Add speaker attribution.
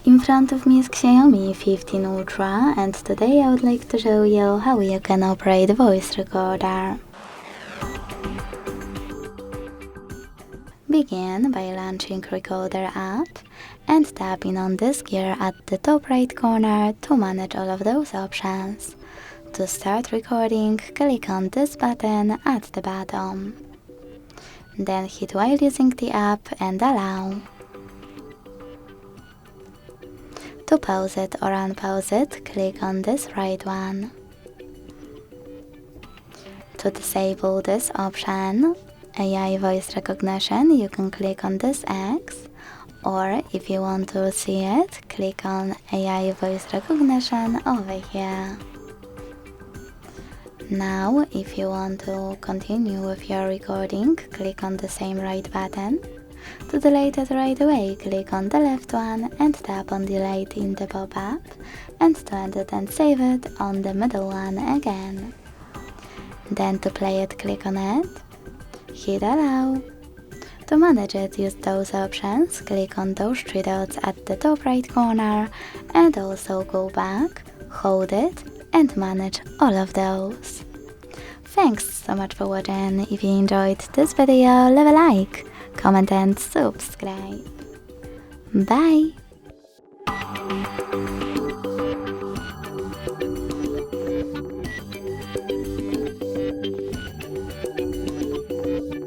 Speaker 1: In front of me is Xiaomi 15 Ultra, and today I would like to show you how you can operate the voice recorder. Begin by launching Recorder app and tapping on this gear at the top right corner to manage all of those options. To start recording, click on this button at the bottom. Then hit while using the app and allow. To pause it or unpause it, click on this right one. To disable this option, AI voice recognition, you can click on this X, or if you want to see it, click on AI voice recognition over here. Now, if you want to continue with your recording, click on the same right button. To delete it right away, click on the left one and tap on delete in the pop-up, and to end it and save it on the middle one again. Then to play it, click on it, hit allow. To manage it, use those options, click on those three dots at the top right corner and also go back, hold it and manage all of those. Thanks so much for watching. If you enjoyed this video, leave a like, comment and subscribe. Bye!